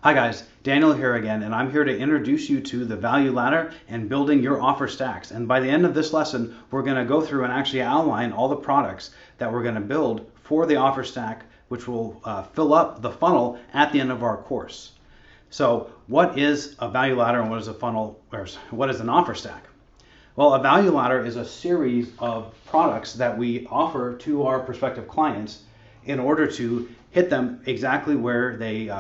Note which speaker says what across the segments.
Speaker 1: Hi guys, Daniel here again, and I'm here to introduce you to the value ladder and building your offer stacks. And by the end of this lesson, we're going to go through and actually outline all the products that we're going to build for the offer stack, which will fill up the funnel at the end of our course. So what is a value ladder and what is a funnel, or what is an offer stack? Well, a value ladder is a series of products that we offer to our prospective clients in order to hit them exactly where they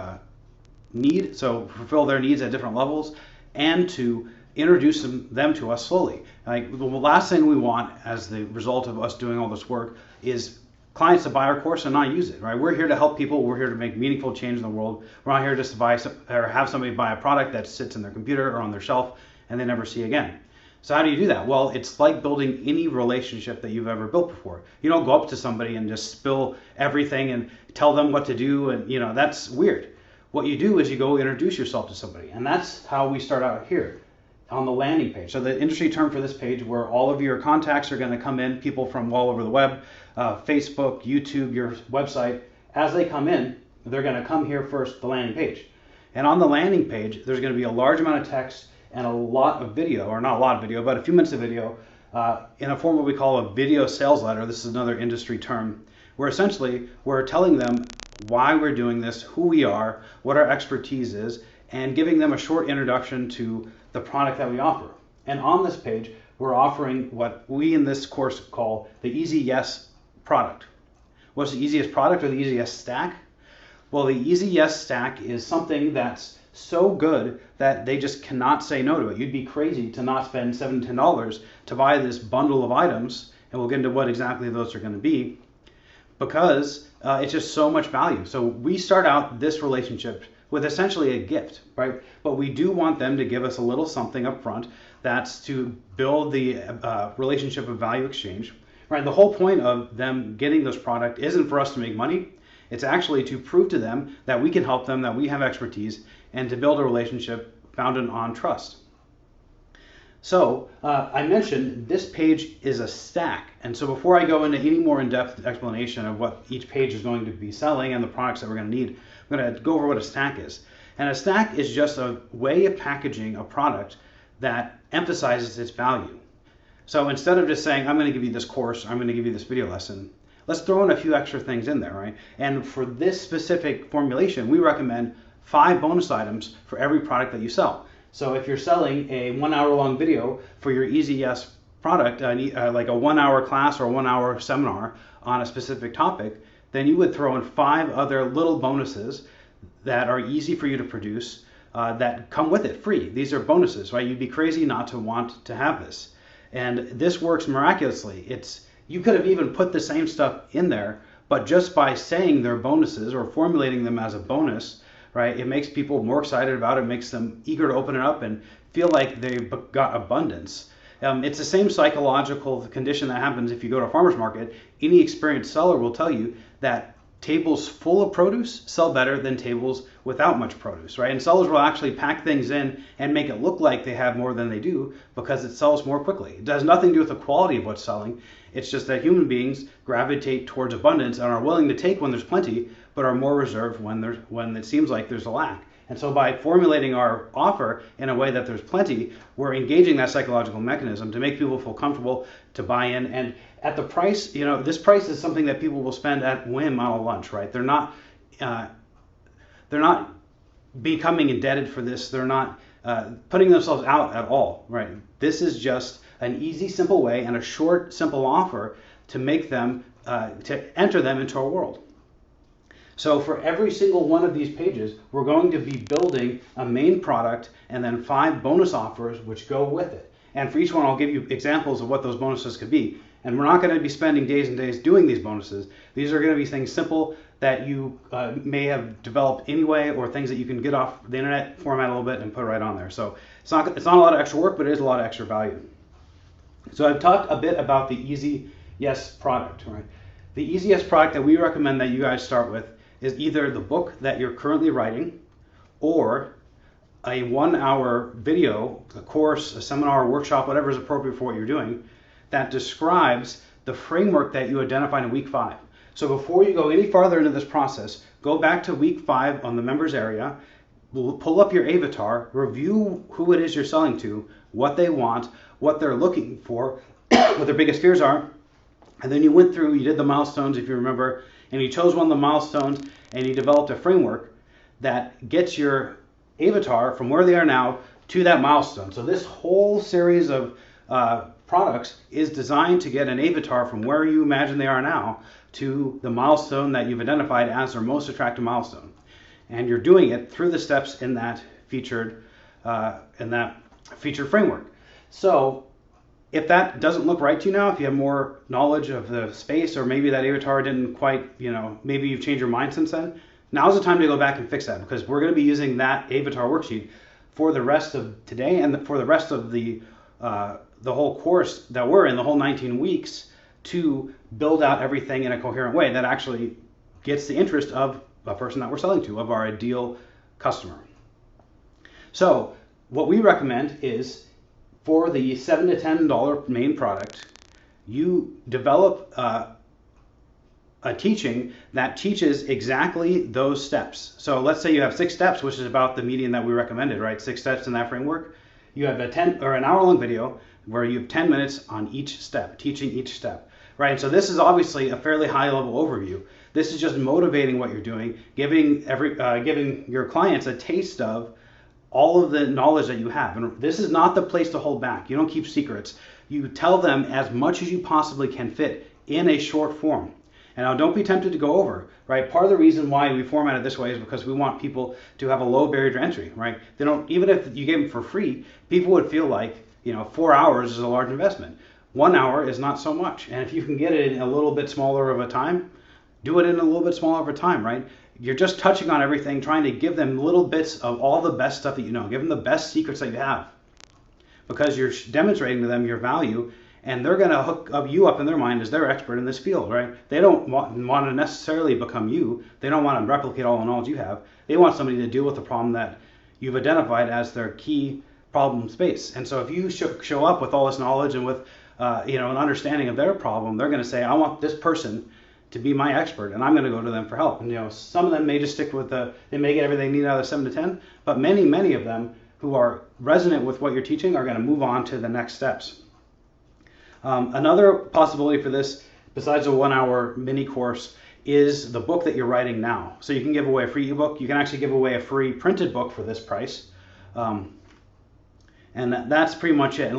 Speaker 1: need, so fulfill their needs at different levels, and to introduce them to us slowly. Like, the last thing we want as the result of us doing all this work is clients to buy our course and not use it, right? We're here to help people. We're here to make meaningful change in the world. We're not here just to buy or have somebody buy a product that sits in their computer or on their shelf and they never see again. So how do you do that? Well, it's like building any relationship that you've ever built before. You don't go up to somebody and just spill everything and tell them what to do, and that's weird. What you do is you go introduce yourself to somebody, and that's how we start out here on the landing page. So the industry term for this page, where all of your contacts are going to come in, people from all over the web, Facebook, YouTube, your website. As they come in, they're going to come here first, the landing page. And on the landing page, there's going to be a large amount of text and a lot of video, or not a lot of video, but a few minutes of video, in a form of what we call a video sales letter. This is another industry term, where essentially we're telling them why we're doing this, who we are, what our expertise is, and giving them a short introduction to the product that we offer. And on this page, we're offering what we in this course call the Easy Yes product. What's the easiest product or the Easy Yes stack? Well, the Easy Yes stack is something that's so good that they just cannot say no to it. You'd be crazy to not spend $7 to $10 to buy this bundle of items, and we'll get into what exactly those are going to be, because it's just so much value. So we start out this relationship with essentially a gift, right? But we do want them to give us a little something up front. That's to build the relationship of value exchange, right? The whole point of them getting this product isn't for us to make money. It's actually to prove to them that we can help them, that we have expertise, and to build a relationship founded on trust. So I mentioned this page is a stack, and so before I go into any more in-depth explanation of what each page is going to be selling and the products that we're going to need, I'm going to go over what a stack is. And a stack is just a way of packaging a product that emphasizes its value. So instead of just saying, I'm going to give you this course, I'm going to give you this video lesson, let's throw in a few extra things in there, right? And for this specific formulation, we recommend 5 bonus items for every product that you sell. So if you're selling a 1 hour long video for your Easy Yes product, like a 1 hour class or a 1 hour seminar on a specific topic, then you would throw in 5 other little bonuses that are easy for you to produce, that come with it free. These are bonuses, right? You'd be crazy not to want to have this. And this works miraculously. You could have even put the same stuff in there, but just by saying they're bonuses or formulating them as a bonus, right, it makes people more excited about it, makes them eager to open it up and feel like they've got abundance. It's the same psychological condition that happens if you go to a farmer's market. Any experienced seller will tell you that tables full of produce sell better than tables without much produce, right? And sellers will actually pack things in and make it look like they have more than they do because it sells more quickly. It has nothing to do with the quality of what's selling. It's just that human beings gravitate towards abundance and are willing to take when there's plenty, but are more reserved when it seems like there's a lack. And so by formulating our offer in a way that there's plenty, we're engaging that psychological mechanism to make people feel comfortable to buy in. And at the price, this price is something that people will spend at whim on a lunch, right? They're not becoming indebted for this. They're not putting themselves out at all, right? This is just an easy, simple way and a short, simple offer to make them, to enter them into our world. So for every single one of these pages, we're going to be building a main product and then 5 bonus offers which go with it. And for each one, I'll give you examples of what those bonuses could be. And we're not going to be spending days and days doing these bonuses. These are going to be things simple that you may have developed anyway, or things that you can get off the internet, format a little bit, and put right on there. So it's not a lot of extra work, but it is a lot of extra value. So I've talked a bit about the Easy Yes product, right? The Easy Yes product that we recommend that you guys start with is either the book that you're currently writing, or a 1 hour video, a course, a seminar, a workshop, whatever is appropriate for what you're doing, that describes the framework that you identified in week 5. So before you go any farther into this process, go back to week 5 on the members area, pull up your avatar, review who it is you're selling to, what they want, what they're looking for, what their biggest fears are, and then you went through, you did the milestones if you remember, and you chose one of the milestones and you developed a framework that gets your avatar from where they are now to that milestone. So this whole series of products is designed to get an avatar from where you imagine they are now to the milestone that you've identified as their most attractive milestone. And you're doing it through the steps in that featured framework. So if that doesn't look right to you now, if you have more knowledge of the space, or maybe that avatar didn't quite, maybe you've changed your mind since then, now's the time to go back and fix that, because we're going to be using that avatar worksheet for the rest of today and for the rest of the whole course that we're in, the whole 19 weeks, to build out everything in a coherent way that actually gets the interest of a person that we're selling to, of our ideal customer. So what we recommend is, for the $7 to $10 main product, you develop a teaching that teaches exactly those steps. So let's say you have 6 steps, which is about the median that we recommended, right? 6 steps in that framework. You have an hour-long video where you have 10 minutes on each step, teaching each step, right? And so this is obviously a fairly high-level overview. This is just motivating what you're doing, giving your clients a taste of all of the knowledge that you have. And this is not the place to hold back. You don't keep secrets. You tell them as much as you possibly can fit in a short form. And now don't be tempted to go over, right? Part of the reason why we format it this way is because we want people to have a low barrier to entry, right? They don't, even if you gave them for free, people would feel like, 4 hours is a large investment. 1 hour is not so much. And if you can get it in a little bit smaller of a time, do it in a little bit smaller of a time, right? You're just touching on everything, trying to give them little bits of all the best stuff that you know. Give them the best secrets that you have, because you're demonstrating to them your value, and they're going to hook you up in their mind as their expert in this field, right? They don't want to necessarily become you. They don't want to replicate all the knowledge you have. They want somebody to deal with the problem that you've identified as their key problem space. And so if you show up with all this knowledge and with an understanding of their problem, they're going to say, I want this person to be my expert, and I'm going to go to them for help. And some of them may just stick with they may get everything they need out of 7 to 10, but many of them who are resonant with what you're teaching are going to move on to the next steps. Another possibility for this, besides a 1-hour mini course, is the book that you're writing now. So you can give away a free ebook. You can actually give away a free printed book for this price. And that's pretty much it.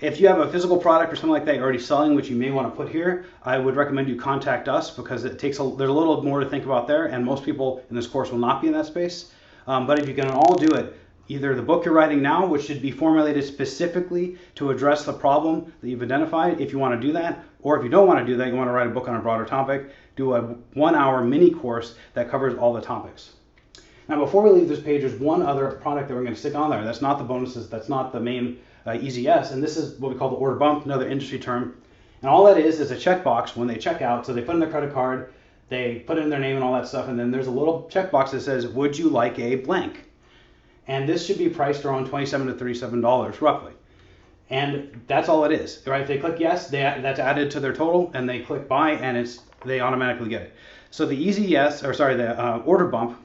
Speaker 1: If you have a physical product or something like that you're already selling, which you may want to put here, I would recommend you contact us, because there's a little more to think about there, and most people in this course will not be in that space. But if you can all do it, either the book you're writing now, which should be formulated specifically to address the problem that you've identified, if you want to do that, or if you don't want to do that, you want to write a book on a broader topic, do a 1-hour mini course that covers all the topics. Now, before we leave this page, there's one other product that we're going to stick on there. That's not the bonuses. That's not the main Easy Yes, and this is what we call the order bump, another industry term. And all that is a checkbox when they check out. So they put in their credit card, they put in their name and all that stuff, and then there's a little checkbox that says, would you like a blank? And this should be priced around $27 to $37 roughly. And that's all it is, right? If they click yes, that's added to their total, and they click buy, and they automatically get it. So the the order bump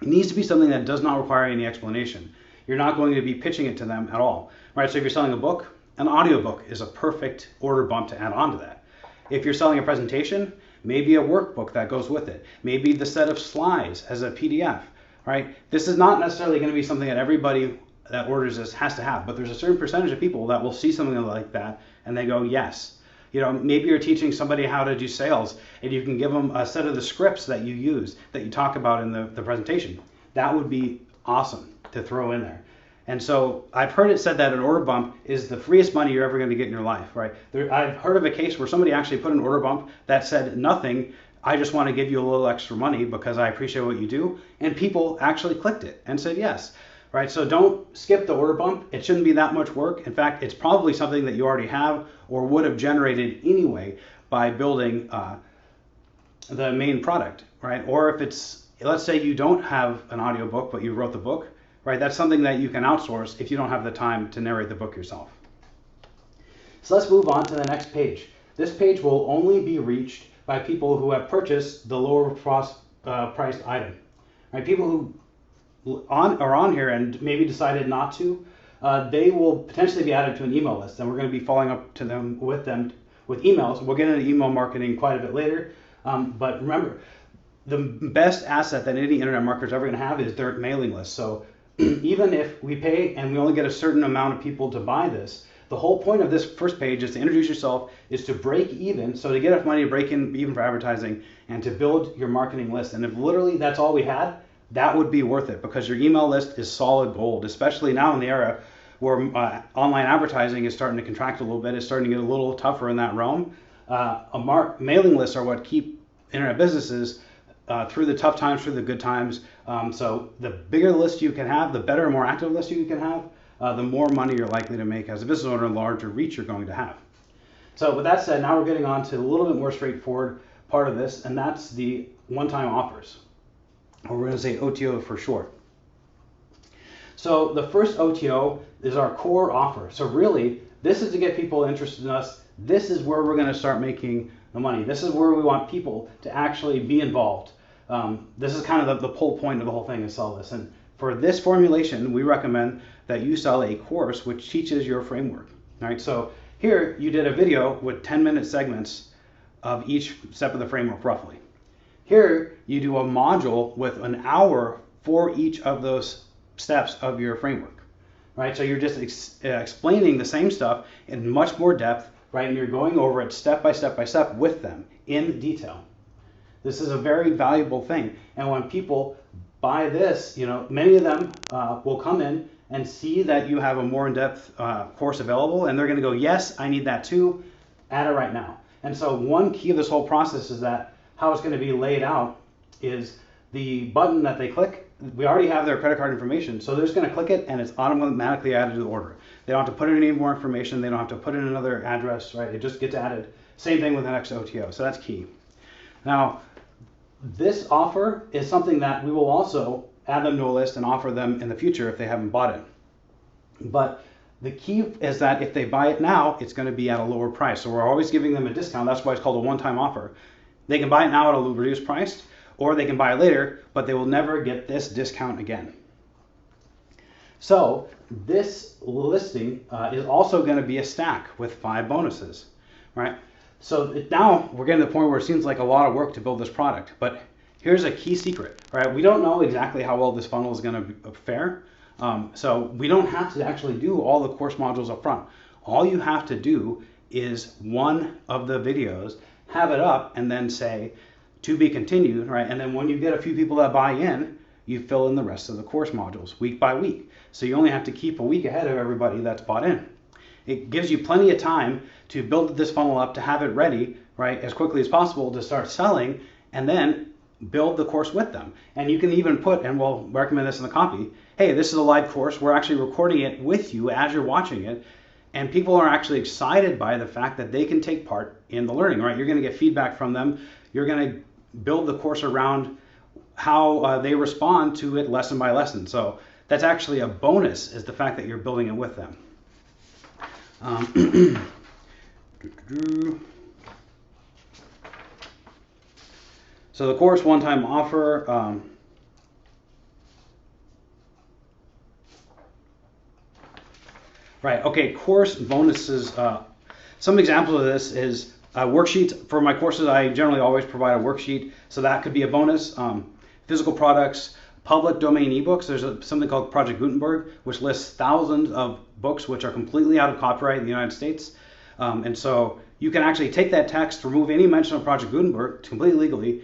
Speaker 1: needs to be something that does not require any explanation. You're not going to be pitching it to them at all, right? So if you're selling a book, an audiobook is a perfect order bump to add on to that. If you're selling a presentation, maybe a workbook that goes with it. Maybe the set of slides as a PDF, right? This is not necessarily going to be something that everybody that orders this has to have, but there's a certain percentage of people that will see something like that and they go, yes. Maybe you're teaching somebody how to do sales, and you can give them a set of the scripts that you use, that you talk about in the presentation. That would be awesome to throw in there. And so I've heard it said that an order bump is the freest money you're ever going to get in your life, right? I've heard of a case where somebody actually put an order bump that said nothing, I just want to give you a little extra money because I appreciate what you do. And people actually clicked it and said yes, right? So don't skip the order bump. It shouldn't be that much work. In fact, it's probably something that you already have or would have generated anyway by building the main product, right? Or if it's, let's say you don't have an audiobook, but you wrote the book, right? That's something that you can outsource if you don't have the time to narrate the book yourself. So let's move on to the next page. This page will only be reached by people who have purchased the lower priced item, right? People who on here and maybe decided not to, they will potentially be added to an email list, and we're going to be following up to them with emails. We'll get into email marketing quite a bit later, but remember, the best asset that any internet marketer is ever going to have is their mailing list. So even if we pay and we only get a certain amount of people to buy this, the whole point of this first page is to introduce yourself, is to break even, so to get enough money to break even for advertising and to build your marketing list. And if literally that's all we had, that would be worth it, because your email list is solid gold, especially now in the era where online advertising is starting to contract a little bit. It's starting to get a little tougher in that realm. Mailing lists are what keep internet businesses through the tough times, through the good times. So the bigger list you can have, the better and more active list you can have, the more money you're likely to make as a business owner, and the larger reach you're going to have. So with that said, now we're getting on to a little bit more straightforward part of this, and that's the one-time offers, or we're going to say OTO for short. So the first OTO is our core offer. So really, this is to get people interested in us. This is where we're going to start making the money. This is where we want people to actually be involved. This is kind of the whole point of the whole thing, is sell this. And for this formulation, we recommend that you sell a course which teaches your framework. All right, so here you did a video with 10-minute segments of each step of the framework roughly. Here you do a module with an hour for each of those steps of your framework. Right, so you're just explaining the same stuff in much more depth, right, and you're going over it step by step by step with them in detail. This is a very valuable thing, and when people buy this, many of them will come in and see that you have a more in-depth course available, and they're going to go, yes, I need that too, add it right now. And so one key of this whole process is that how it's going to be laid out is the button that they click. We already have their credit card information, so they're just going to click it and it's automatically added to the order. They don't have to put in any more information. They don't have to put in another address, right? It just gets added. Same thing with the next OTO, so that's key. Now, this offer is something that we will also add them to a list and offer them in the future if they haven't bought it. But the key is that if they buy it now, it's going to be at a lower price. So we're always giving them a discount. That's why it's called a one-time offer. They can buy it now at a reduced price, or they can buy it later, but they will never get this discount again. So this listing is also going to be a stack with 5 bonuses, right? So now we're getting to the point where it seems like a lot of work to build this product, but here's a key secret, right? We don't know exactly how well this funnel is going to fare, so we don't have to actually do all the course modules up front. All you have to do is one of the videos, have it up, and then say, to be continued, right? And then when you get a few people that buy in, you fill in the rest of the course modules week by week. So you only have to keep a week ahead of everybody that's bought in. It gives you plenty of time to build this funnel up, to have it ready, right, as quickly as possible to start selling, and then build the course with them. And you can even put, and we'll recommend this in the copy, hey, this is a live course. We're actually recording it with you as you're watching it. And people are actually excited by the fact that they can take part in the learning, right? You're going to get feedback from them. You're going to build the course around how they respond to it lesson by lesson. So that's actually a bonus, is the fact that you're building it with them. So the course one-time offer, right, okay, course bonuses. Some examples of this is worksheets. For my courses, I generally always provide a worksheet, so that could be a bonus. Physical products, public domain ebooks. There's something called Project Gutenberg, which lists thousands of books which are completely out of copyright in the United States. And so you can actually take that text, remove any mention of Project Gutenberg completely legally,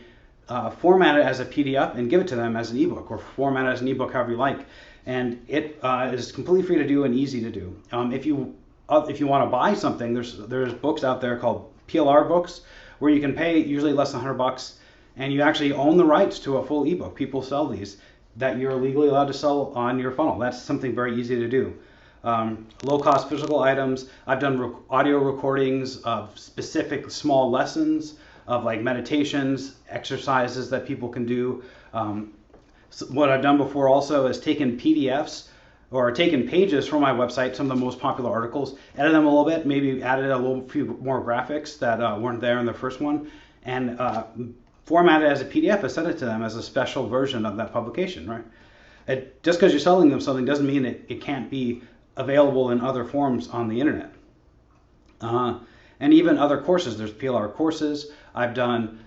Speaker 1: format it as a PDF and give it to them as an ebook, or format it as an ebook however you like. And it is completely free to do and easy to do. If you want to buy something, there's books out there called PLR books, where you can pay usually less than $100, and you actually own the rights to a full ebook. People sell these that you're legally allowed to sell on your funnel. That's something very easy to do. Low-cost physical items. I've done audio recordings of specific small lessons of like meditations, exercises that people can do. So what I've done before also is taken PDFs or taken pages from my website, some of the most popular articles, edited them a little bit, maybe added a few more graphics that weren't there in the first one, and format it as a PDF and send it to them as a special version of that publication, right? Just because you're selling them something doesn't mean it can't be available in other forms on the internet. And even other courses. There's PLR courses. I've done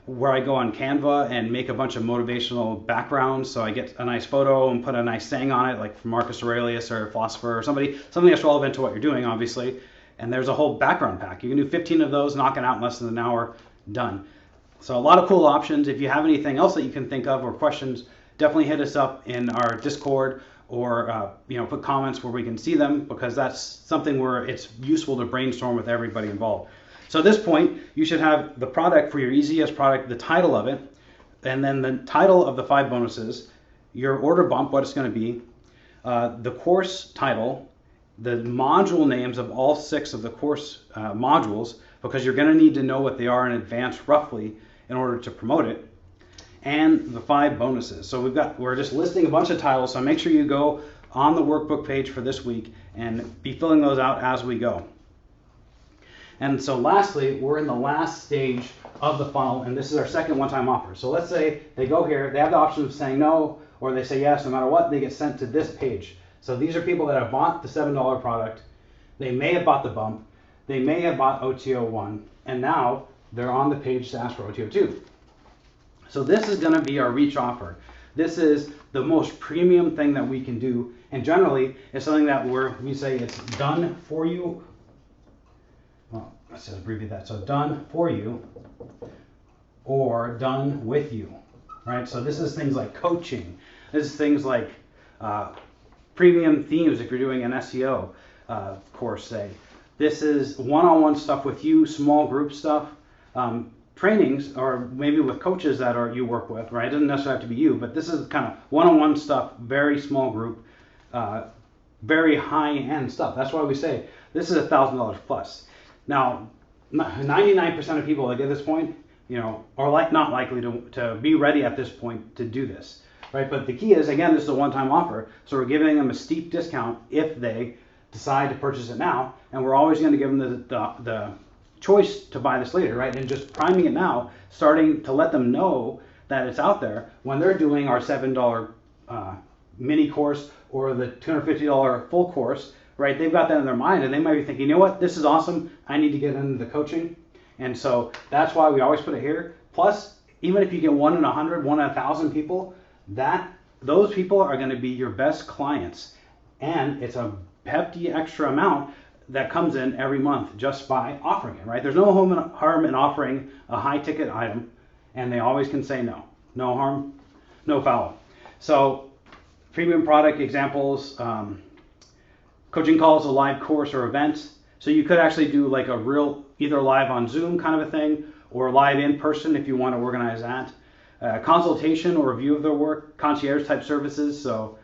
Speaker 1: where I go on Canva and make a bunch of motivational backgrounds. So I get a nice photo and put a nice saying on it, like from Marcus Aurelius or a philosopher or something that's relevant to what you're doing, obviously. And there's a whole background pack. You can do 15 of those, knock it out in less than an hour, done. So a lot of cool options. If you have anything else that you can think of or questions, definitely hit us up in our Discord or put comments where we can see them, because that's something where it's useful to brainstorm with everybody involved. So at this point, you should have the product for your EZS product, the title of it, and then the title of the 5 bonuses, your order bump, what it's going to be, the course title, the module names of all 6 of the course modules, because you're going to need to know what they are in advance roughly in order to promote it, and the 5 bonuses. So we're just listing a bunch of titles, so make sure you go on the workbook page for this week and be filling those out as we go. And so lastly, we're in the last stage of the funnel, and this is our second one-time offer. So let's say they go here, they have the option of saying no, or they say yes. No matter what, they get sent to this page. So these are people that have bought the $7 product. They may have bought the bump. They may have bought OTO1, and now they're on the page to ask for OTO2. So this is going to be our reach offer. This is the most premium thing that we can do, and generally it's something that we say it's done for you. Well, let's just abbreviate that. So done for you or done with you, right? So this is things like coaching. This is things like premium themes if you're doing an SEO course, say. This is one-on-one stuff with you, small group stuff, trainings, or maybe with coaches that you work with, right? It doesn't necessarily have to be you, but this is kind of one-on-one stuff, very small group, very high-end stuff. That's why we say this is $1,000 plus. Now, 99% of people that get this point, are not likely to be ready at this point to do this, right? But the key is, again, this is a one-time offer, so we're giving them a steep discount if they decide to purchase it now, and we're always going to give them the choice to buy this later, right? And just priming it now, starting to let them know that it's out there when they're doing our $7 mini course or the $250 full course, right? They've got that in their mind, and they might be thinking, you know what, this is awesome. I need to get into the coaching. And so that's why we always put it here. Plus, even if you get 1 in 100, 1 in 1,000 people, those people are going to be your best clients. And it's a hefty extra amount that comes in every month just by offering it, right? There's no harm in offering a high ticket item, and they always can say no. No harm, no foul. So premium product examples, coaching calls, a live course or event. So you could actually do like a real, either live on Zoom kind of a thing, or live in person if you want to organize that. Consultation or review of their work, concierge type services. So,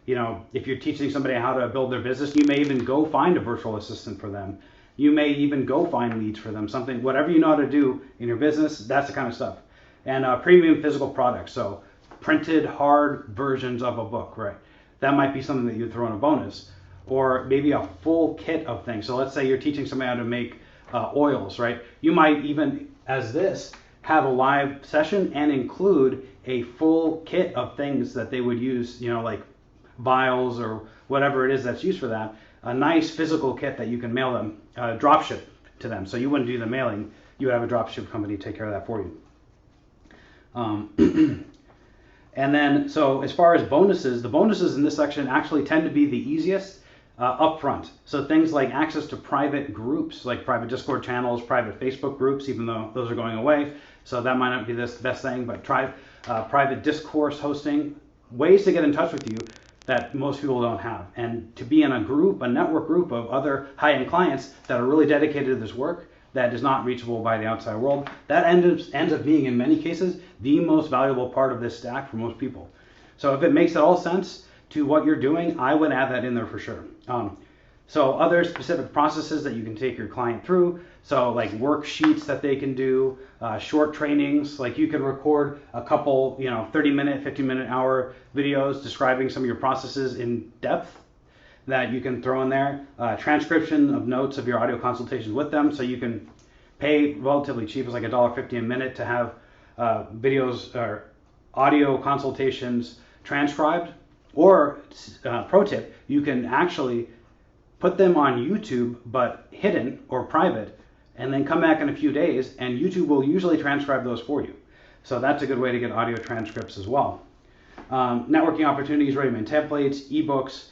Speaker 1: if you're teaching somebody how to build their business, you may even go find a virtual assistant for them. You may even go find leads for them, whatever you know how to do in your business, that's the kind of stuff. And premium physical products. So printed hard versions of a book, right? That might be something that you throw in a bonus. Or maybe a full kit of things. So let's say you're teaching somebody how to make oils, right? You might even, as this, have a live session and include a full kit of things that they would use, like vials or whatever it is that's used for that. A nice physical kit that you can mail them, drop ship to them. So you wouldn't do the mailing, you would have a drop ship company take care of that for you. And then, so as far as bonuses, the bonuses in this section actually tend to be the easiest upfront. So things like access to private groups, like private Discord channels, private Facebook groups, even though those are going away. So that might not be the best thing, but try private discourse hosting, ways to get in touch with you that most people don't have. And to be in a group, a network group of other high-end clients that are really dedicated to this work that is not reachable by the outside world, that ends up being, in many cases, the most valuable part of this stack for most people. So if it makes at all sense to what you're doing, I would add that in there for sure. So other specific processes that you can take your client through, so like worksheets that they can do, short trainings, like you can record a couple, 30-minute, 15-minute, hour videos describing some of your processes in depth that you can throw in there. Transcription of notes of your audio consultations with them, so you can pay relatively cheap, it's like $1.50 a minute to have videos or audio consultations, transcribed, or pro tip, you can actually put them on YouTube but hidden or private, and then come back in a few days and YouTube will usually transcribe those for you. So that's a good way to get audio transcripts as well. Networking opportunities, ready-made templates, ebooks,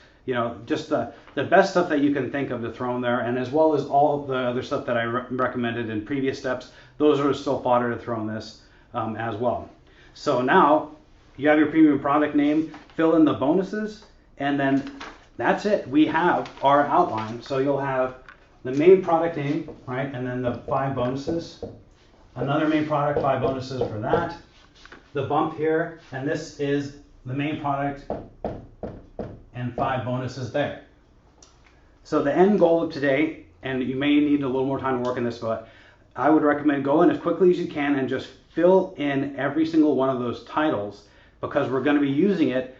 Speaker 1: just the best stuff that you can think of to throw in there, and as well as all the other stuff that I recommended in previous steps. Those are still fodder to throw in this as well. So now you have your premium product name, fill in the bonuses, and then that's it. We have our outline. So you'll have the main product name, right, and then the 5 bonuses. Another main product, 5 bonuses for that. The bump here, and this is the main product and 5 bonuses there. So the end goal of today, and you may need a little more time to work on this, but I would recommend go in as quickly as you can and just fill in every single one of those titles, because we're going to be using it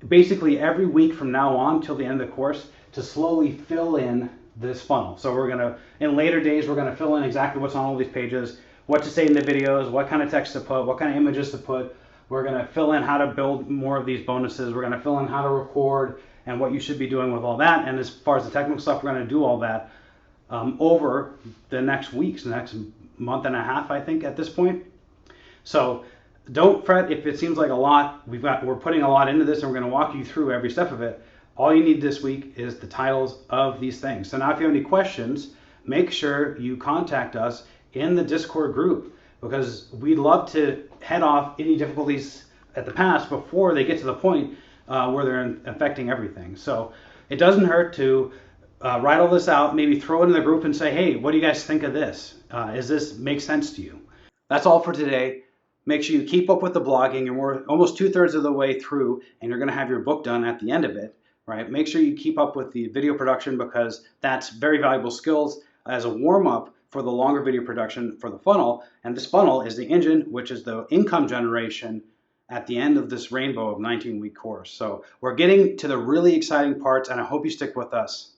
Speaker 1: basically every week from now on till the end of the course to slowly fill in this funnel. So we're going to, in later days, we're going to fill in exactly what's on all these pages, what to say in the videos, what kind of text to put, what kind of images to put. We're going to fill in how to build more of these bonuses. We're going to fill in how to record and what you should be doing with all that. And as far as the technical stuff, we're going to do all that over the next weeks, the next month and a half, I think, at this point. So don't fret if it seems like a lot. We're putting a lot into this, and we're going to walk you through every step of it. All you need this week is the titles of these things. So now if you have any questions, make sure you contact us in the Discord group, because we'd love to head off any difficulties at the past before they get to the point where they're affecting everything. So it doesn't hurt to write all this out, maybe throw it in the group and say, hey, what do you guys think of this? Does this make sense to you? That's all for today. Make sure you keep up with the blogging. You're almost 2/3 of the way through, and you're going to have your book done at the end of it, right? Make sure you keep up with the video production, because that's very valuable skills as a warm-up for the longer video production for the funnel. And this funnel is the engine, which is the income generation at the end of this rainbow of 19-week course. So we're getting to the really exciting parts, and I hope you stick with us.